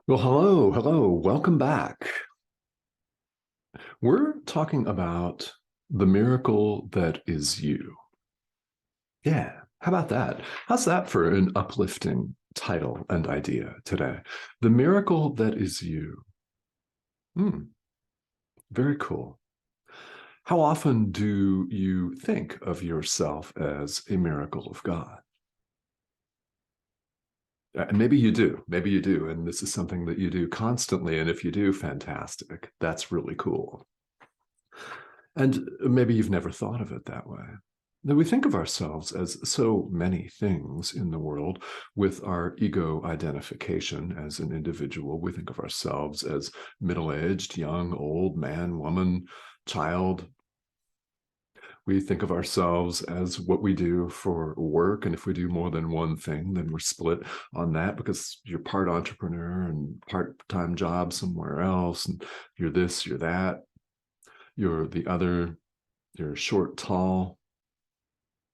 Well, hello, welcome back. We're talking about the miracle that is you. Yeah, how about that? How's that for an uplifting title and idea today? The miracle that is you. Hmm, very cool. How often do you think of yourself as a miracle of God? Maybe you do. Maybe you do. And this is something that you do constantly. And if you do, fantastic. That's really cool. And maybe you've never thought of it that way. That we think of ourselves as so many things in the world with our ego identification as an individual. We think of ourselves as middle aged, young, old, man, woman, child. We think of ourselves as what we do for work. And if we do more than one thing, then we're split on that because you're part entrepreneur and part time job somewhere else. And you're this, you're that, you're the other, you're short, tall,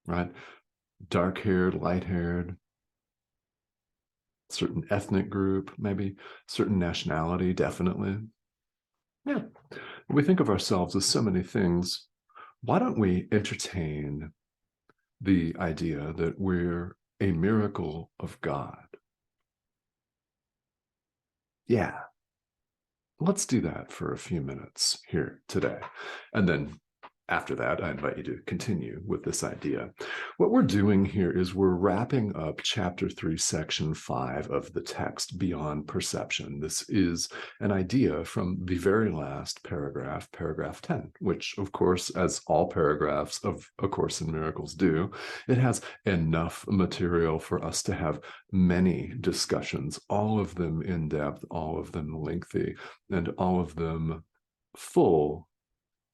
right? Dark haired, light haired, certain ethnic group, maybe certain nationality, definitely. Yeah. We think of ourselves as so many things. Why don't we entertain the idea that we're a miracle of God? Yeah. Let's do that for a few minutes here today. And then after that, I invite you to continue with this idea. What we're doing here is we're wrapping up chapter 3, section 5 of the text, Beyond Perception. This is an idea from the very last paragraph, paragraph 10, which, of course, as all paragraphs of A Course in Miracles do, it has enough material for us to have many discussions, all of them in depth, all of them lengthy, and all of them full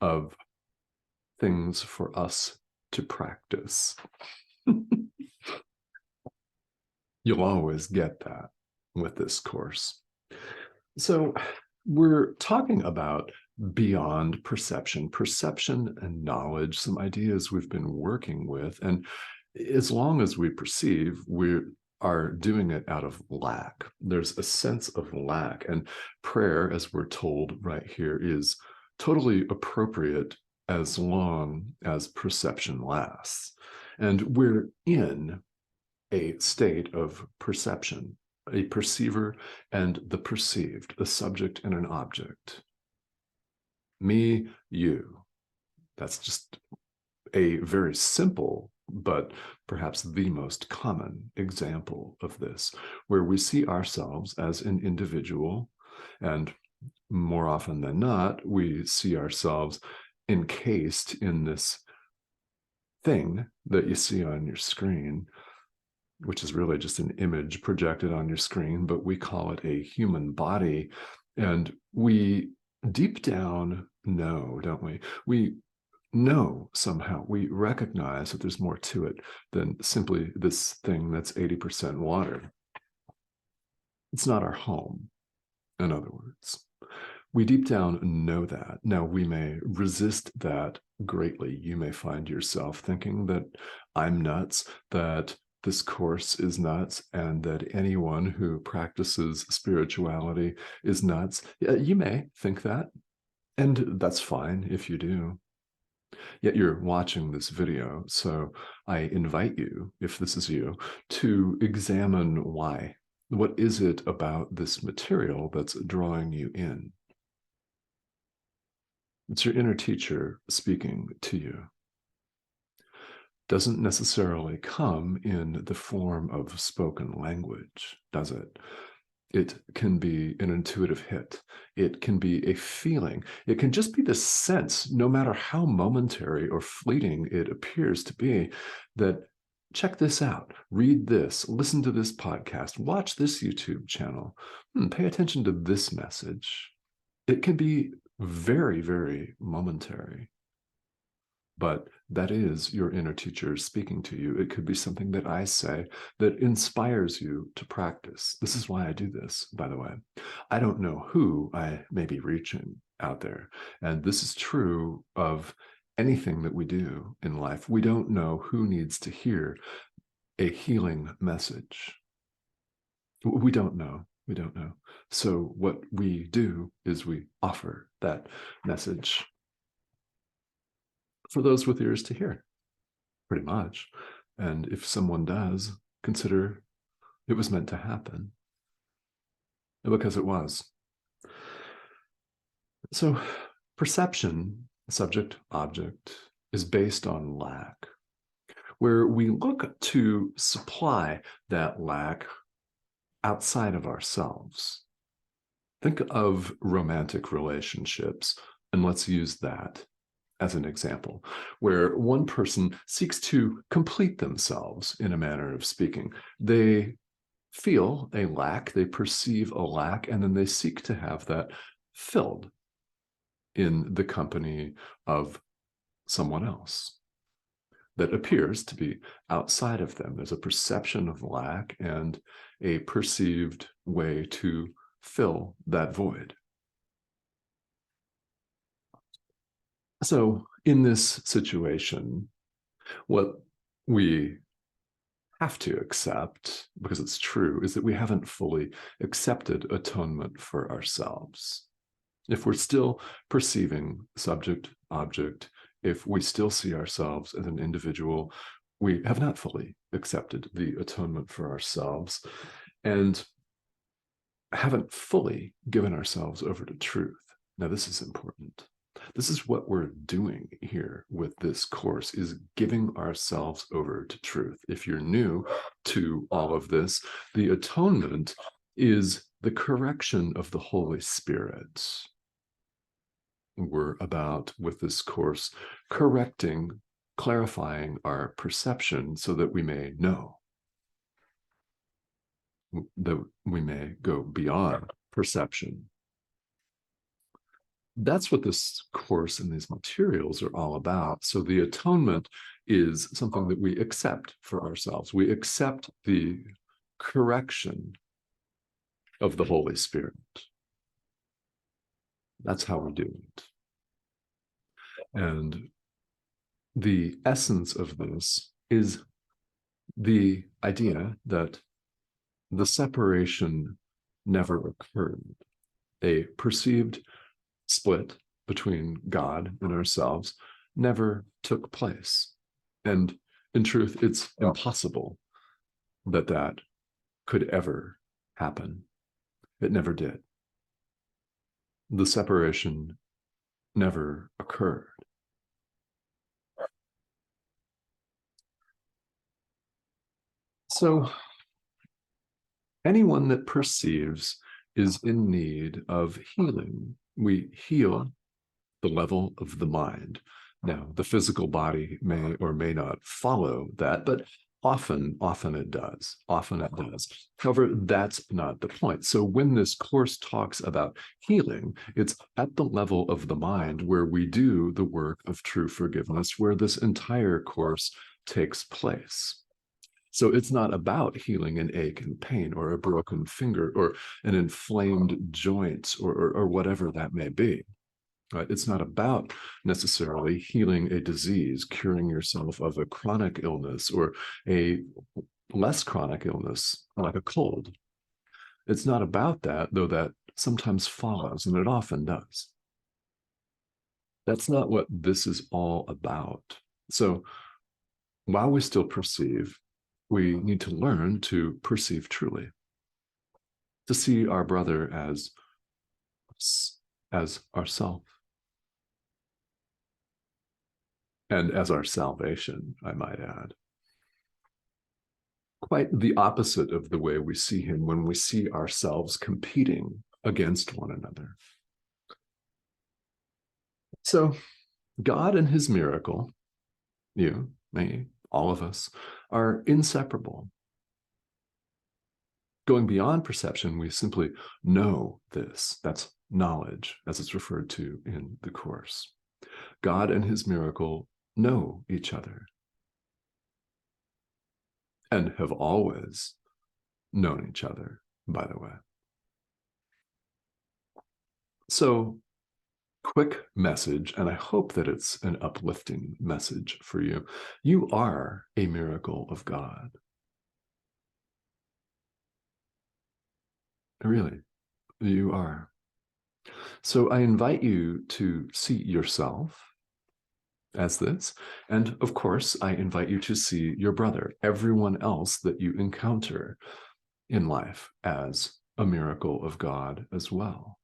of things for us to practice. You'll always get that with this course. So we're talking about beyond perception, perception and knowledge, some ideas we've been working with. And as long as we perceive, we are doing it out of lack. There's a sense of lack. And prayer, as we're told right here, is totally appropriate as long as perception lasts. And we're in a state of perception, a perceiver and the perceived, a subject and an object. Me, you. That's just a very simple, but perhaps the most common example of this, where we see ourselves as an individual, and more often than not, we see ourselves encased in this thing that you see on your screen, which is really just an image projected on your screen, but we call it a human body. And we deep down know, don't we? We know somehow, we recognize that there's more to it than simply this thing that's 80% water. It's not our home, in other words. We deep down know that. Now, we may resist that greatly. You may find yourself thinking that I'm nuts, that this course is nuts, and that anyone who practices spirituality is nuts. You may think that, and that's fine if you do. Yet you're watching this video, so I invite you, if this is you, to examine why. What is it about this material that's drawing you in? It's your inner teacher speaking to you. Doesn't necessarily come in the form of spoken language, does it? It can be an intuitive hit. It can be a feeling. It can just be the sense, no matter how momentary or fleeting it appears to be, that check this out, read this, listen to this podcast, watch this YouTube channel, pay attention to this message. It can be very, very momentary. But that is your inner teacher speaking to you. It could be something that I say that inspires you to practice. This is why I do this, by the way. I don't know who I may be reaching out there. And this is true of anything that we do in life. We don't know who needs to hear a healing message. We don't know. We don't know. So what we do is we offer that message for those with ears to hear, pretty much. And if someone does, consider it was meant to happen, because it was. So perception, subject, object, is based on lack, where we look to supply that lack outside of ourselves. Think of romantic relationships, and let's use that as an example, where one person seeks to complete themselves in a manner of speaking. They feel a lack, they perceive a lack, and then they seek to have that filled in the company of someone else that appears to be outside of them. There's a perception of lack and a perceived way to fill that void. So in this situation, what we have to accept, because it's true, is that we haven't fully accepted atonement for ourselves. If we're still perceiving subject, object, if we still see ourselves as an individual, we have not fully accepted the atonement for ourselves and haven't fully given ourselves over to truth. Now, this is important. This is what we're doing here with this course, is giving ourselves over to truth. If you're new to all of this, the atonement is the correction of the Holy Spirit. We're about, with this course, correcting, clarifying our perception so that we may know, that we may go beyond perception. That's what this course and these materials are all about. So the atonement is something that we accept for ourselves. We accept the correction of the Holy Spirit. That's how we do it. And the essence of this is the idea that the separation never occurred. A perceived split between God and ourselves never took place. And in truth, it's impossible that that could ever happen. It never did. The separation never occurred. So anyone that perceives is in need of healing. We heal the level of the mind. Now, the physical body may or may not follow that, but often it does. Often it does. However, that's not the point. So when this course talks about healing, it's at the level of the mind where we do the work of true forgiveness, where this entire course takes place. So it's not about healing an ache and pain or a broken finger or an inflamed joint or whatever that may be. Right? It's not about necessarily healing a disease, curing yourself of a chronic illness or a less chronic illness like a cold. It's not about that, though that sometimes follows, and it often does. That's not what this is all about. So while we still perceive, we need to learn to perceive truly, to see our brother as ourself and as our salvation, I might add. Quite the opposite of the way we see him when we see ourselves competing against one another. So God and his miracle, you, me, all of us, are inseparable. Going beyond perception, we simply know this. That's knowledge, as it's referred to in the Course. God and his miracle know each other and have always known each other, by the way. So, quick message, and I hope that it's an uplifting message for you. You are a miracle of God. Really, you are. So I invite you to see yourself as this. And of course, I invite you to see your brother, everyone else that you encounter in life, as a miracle of God as well.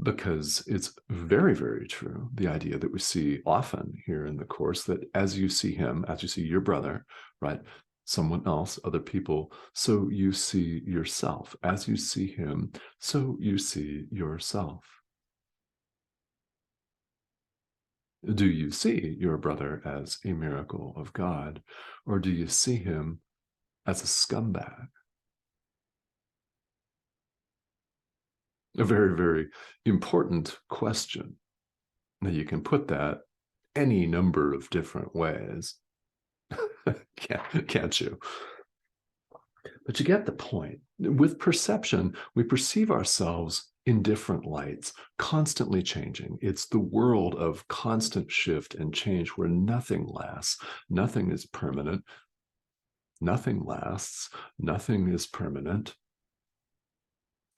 Because it's very, very true, the idea that we see often here in the Course, that as you see him, as you see your brother, right, someone else, other people, so you see yourself. As you see him, so you see yourself. Do you see your brother as a miracle of God, or do you see him as a scumbag? A very, very important question. Now, you can put that any number of different ways, can't you? But you get the point. With perception, we perceive ourselves in different lights, constantly changing. It's the world of constant shift and change where nothing lasts, nothing is permanent, nothing lasts, nothing is permanent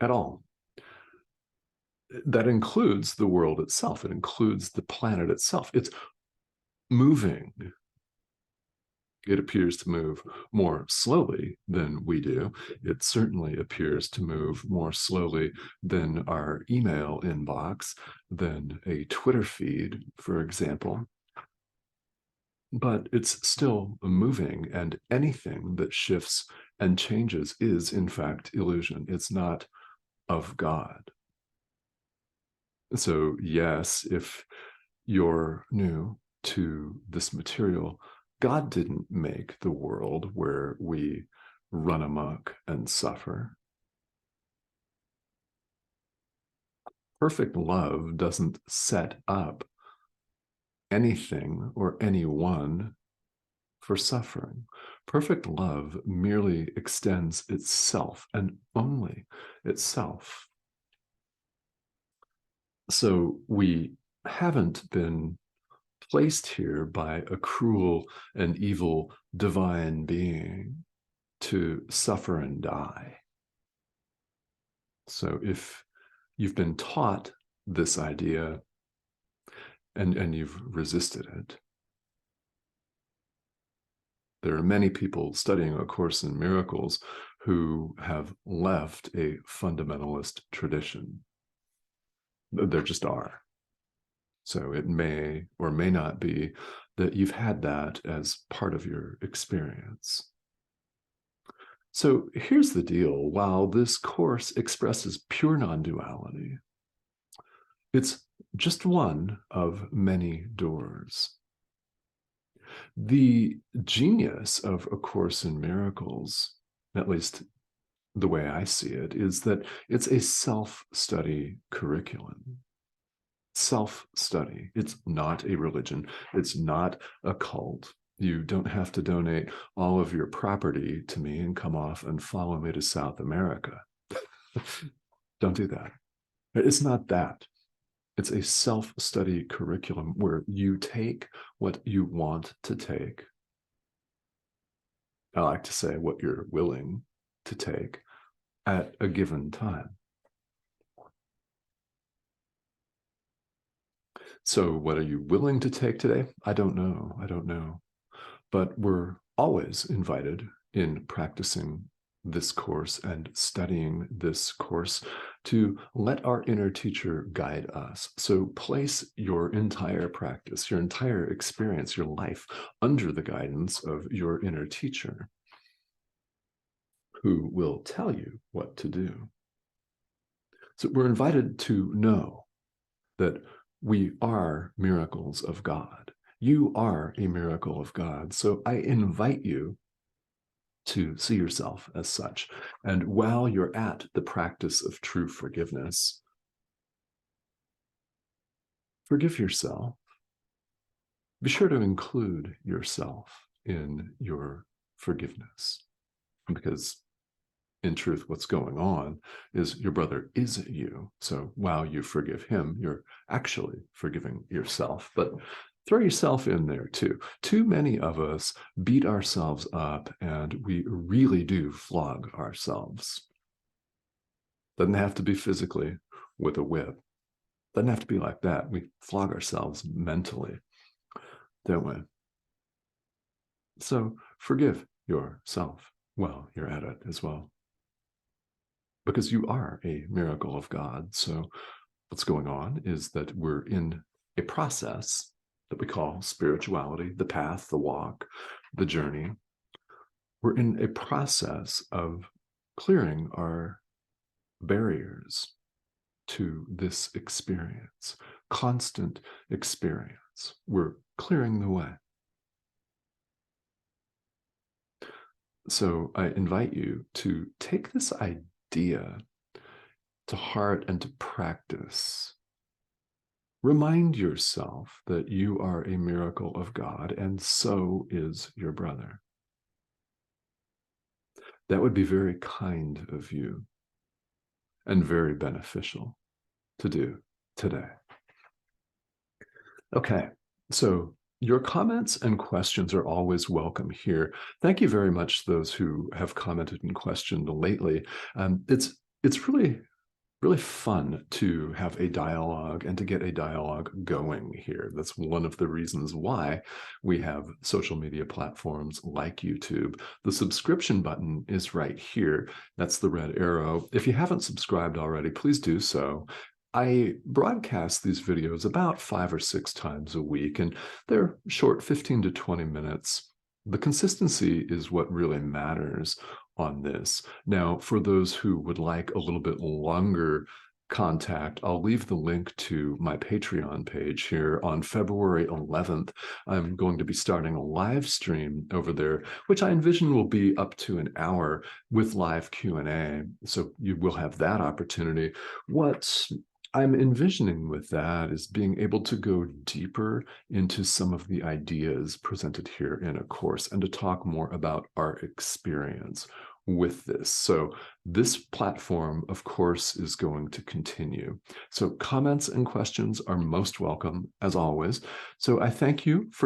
at all. That includes the world itself. It includes the planet itself. It's moving. It appears to move more slowly than we do. It certainly appears to move more slowly than our email inbox, than a Twitter feed, for example. But it's still moving, and anything that shifts and changes is, in fact, illusion. It's not of God. So, yes, if you're new to this material, God didn't make the world where we run amok and suffer. Perfect love doesn't set up anything or anyone for suffering. Perfect love merely extends itself and only itself. So we haven't been placed here by a cruel and evil divine being to suffer and die. So if you've been taught this idea and you've resisted it, there are many people studying A Course in Miracles who have left a fundamentalist tradition. There just are. So it may or may not be that you've had that as part of your experience. So here's the deal. While this course expresses pure non-duality, it's just one of many doors. The genius of A Course in Miracles, at least the way I see it, is that it's a self-study curriculum. Self-study. It's not a religion. It's not a cult. You don't have to donate all of your property to me and come off and follow me to South America. Don't do that. It's not that. It's a self-study curriculum where you take what you want to take. I like to say what you're willing to take at a given time. So what are you willing to take today? I don't know. I don't know. But we're always invited in practicing this course and studying this course to let our inner teacher guide us. So place your entire practice, your entire experience, your life under the guidance of your inner teacher, who will tell you what to do. So we're invited to know that we are miracles of God. You are a miracle of God. So I invite you to see yourself as such. And while you're at the practice of true forgiveness, forgive yourself. Be sure to include yourself in your forgiveness, because in truth, what's going on is your brother is you. So while you forgive him, you're actually forgiving yourself. But throw yourself in there too. Too many of us beat ourselves up, and we really do flog ourselves. Doesn't have to be physically with a whip. Doesn't have to be like that. We flog ourselves mentally, don't we? So forgive yourself while you're at it as well, because you are a miracle of God. So what's going on is that we're in a process that we call spirituality, the path, the walk, the journey. We're in a process of clearing our barriers to this experience, constant experience. We're clearing the way. So I invite you to take this idea to heart and to practice. Remind yourself that you are a miracle of God, and so is your brother. That would be very kind of you and very beneficial to do today. Okay, so your comments and questions are always welcome here. Thank you very much, those who have commented and questioned lately. It's really fun to have a dialogue and to get a dialogue going here. That's one of the reasons why we have social media platforms like YouTube. The subscription button is right here. That's the red arrow. If you haven't subscribed already, please do so. I broadcast these videos about 5 or 6 times a week, and they're short, 15 to 20 minutes. The consistency is what really matters on this. Now, for those who would like a little bit longer contact, I'll leave the link to my Patreon page here. On February 11th, I'm going to be starting a live stream over there, which I envision will be up to an hour with live Q&A. So you will have that opportunity. What I'm envisioning with that is being able to go deeper into some of the ideas presented here in a course and to talk more about our experience with this. So this platform, of course, is going to continue. So comments and questions are most welcome, as always. So I thank you for